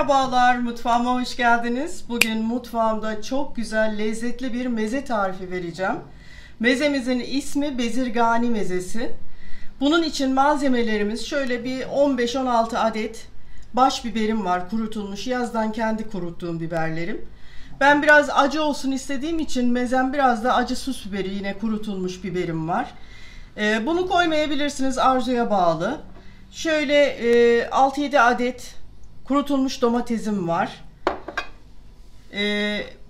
Merhabalar, mutfağıma hoş geldiniz. Bugün mutfağımda çok güzel, lezzetli bir meze tarifi vereceğim. Mezemizin ismi bezirgani mezesi. Bunun için malzemelerimiz şöyle bir 15-16 adet baş biberim var, kurutulmuş. Yazdan kendi kuruttuğum biberlerim. Ben biraz acı olsun istediğim için mezem biraz da acı sus biberi, yine kurutulmuş biberim var. Bunu koymayabilirsiniz, arzuya bağlı. Şöyle 6-7 adet kurutulmuş domatesim var.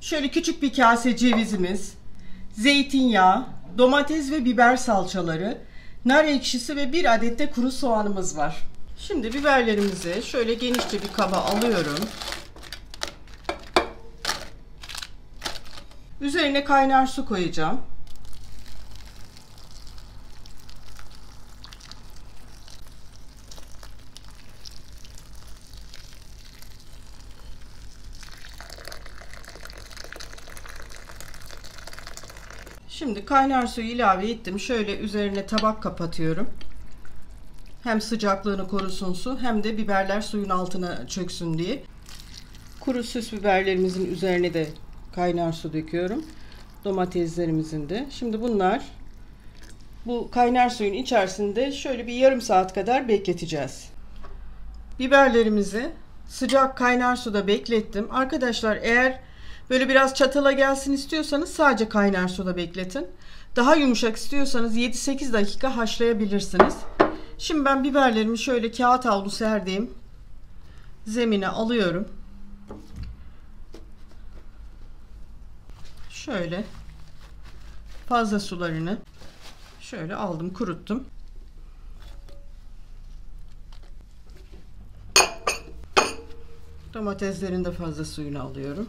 Şöyle küçük bir kase cevizimiz, zeytinyağı, domates ve biber salçaları, nar ekşisi ve bir adet de kuru soğanımız var. Şimdi biberlerimizi şöyle genişçe bir kaba alıyorum. Üzerine kaynar su koyacağım. Şimdi kaynar suyu ilave ettim. Şöyle üzerine tabak kapatıyorum. Hem sıcaklığını korusun su, hem de biberler suyun altına çöksün diye. Kuru süs biberlerimizin üzerine de kaynar su döküyorum. Domateslerimizin de. Şimdi bunlar bu kaynar suyun içerisinde şöyle bir yarım saat kadar bekleteceğiz. Biberlerimizi sıcak kaynar suda beklettim. Arkadaşlar, eğer böyle biraz çatala gelsin istiyorsanız sadece kaynar suda bekletin. Daha yumuşak istiyorsanız 7-8 dakika haşlayabilirsiniz. Şimdi ben biberlerimi şöyle kağıt havlu serdiğim zemine alıyorum. Şöyle fazla sularını şöyle aldım, kuruttum. Domateslerin de fazla suyunu alıyorum.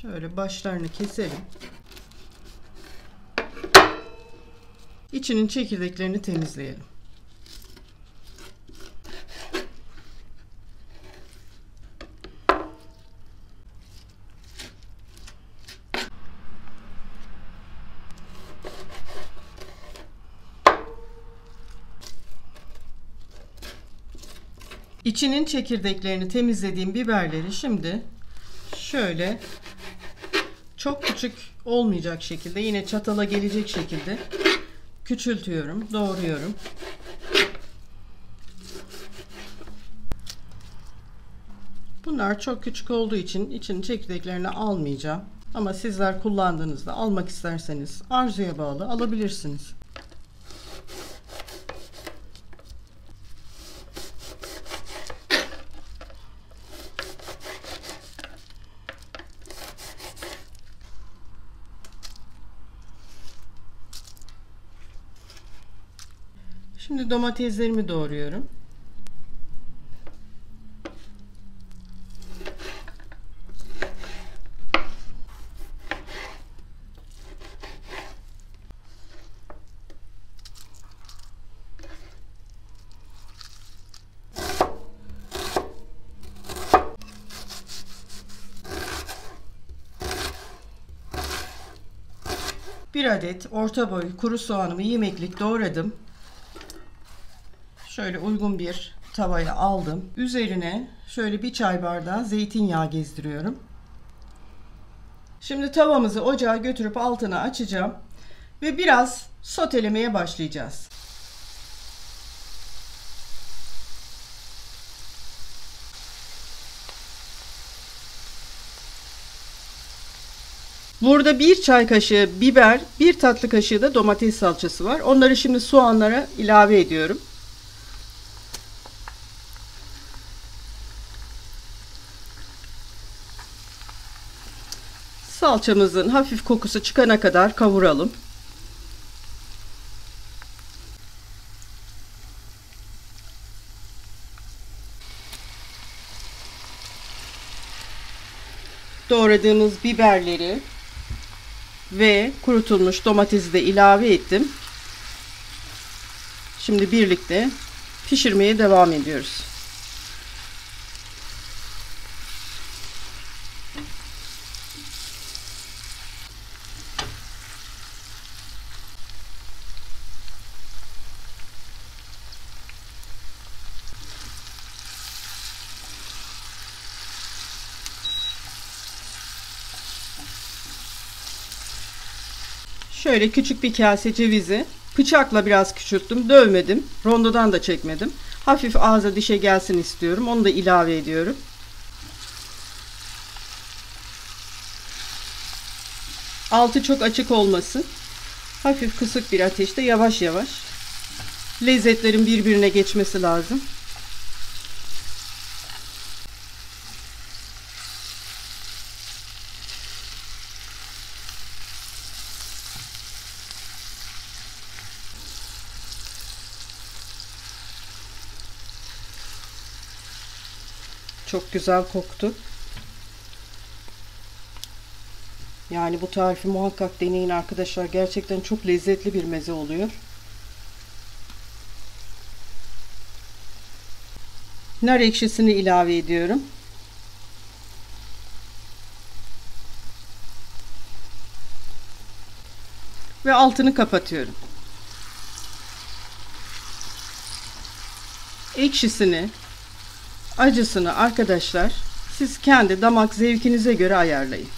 Şöyle başlarını keselim. İçinin çekirdeklerini temizleyelim. İçinin çekirdeklerini temizlediğim biberleri şimdi şöyle çok küçük olmayacak şekilde, yine çatala gelecek şekilde küçültüyorum, doğruyorum. Bunlar çok küçük olduğu için içinin çekirdeklerini almayacağım. Ama sizler kullandığınızda almak isterseniz arzuya bağlı alabilirsiniz. Şimdi domateslerimi doğruyorum. Bir adet orta boy kuru soğanımı yemeklik doğradım. Şöyle uygun bir tavaya aldım. Üzerine şöyle bir çay bardağı zeytinyağı gezdiriyorum. Şimdi tavamızı ocağa götürüp altını açacağım ve biraz sotelemeye başlayacağız. Burada bir çay kaşığı biber, bir tatlı kaşığı da domates salçası var. Onları şimdi soğanlara ilave ediyorum. Salçamızın hafif kokusu çıkana kadar kavuralım. Doğradığımız biberleri ve kurutulmuş domatesi de ilave ettim. Şimdi birlikte pişirmeye devam ediyoruz. Şöyle küçük bir kase cevizi bıçakla biraz küçülttüm. Dövmedim. Rondodan da çekmedim. Hafif ağza dişe gelsin istiyorum. Onu da ilave ediyorum. Altı çok açık olmasın. Hafif kısık bir ateşte yavaş yavaş. Lezzetlerin birbirine geçmesi lazım. Çok güzel koktu. Yani bu tarifi muhakkak deneyin arkadaşlar. Gerçekten çok lezzetli bir meze oluyor. Nar ekşisini ilave ediyorum. Ve altını kapatıyorum. Ekşisini, acısını arkadaşlar siz kendi damak zevkinize göre ayarlayın.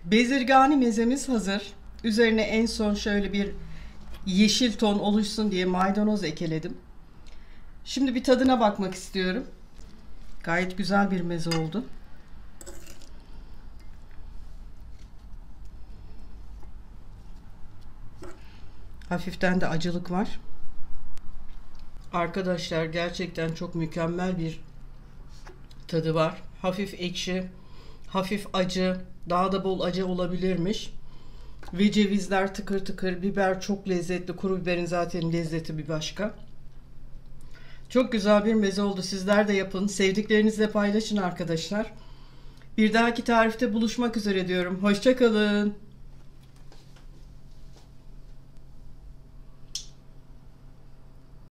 Bezirgani mezemiz hazır. Üzerine en son şöyle bir yeşil ton oluşsun diye maydanoz ekledim. Şimdi bir tadına bakmak istiyorum. Gayet güzel bir meze oldu. Hafiften de acılık var. Arkadaşlar gerçekten çok mükemmel bir tadı var. Hafif ekşi, hafif acı, daha da bol acı olabilirmiş. Ve cevizler tıkır tıkır, biber çok lezzetli. Kuru biberin zaten lezzeti bir başka. Çok güzel bir meze oldu. Sizler de yapın. Sevdiklerinizle paylaşın arkadaşlar. Bir dahaki tarifte buluşmak üzere diyorum. Hoşça kalın.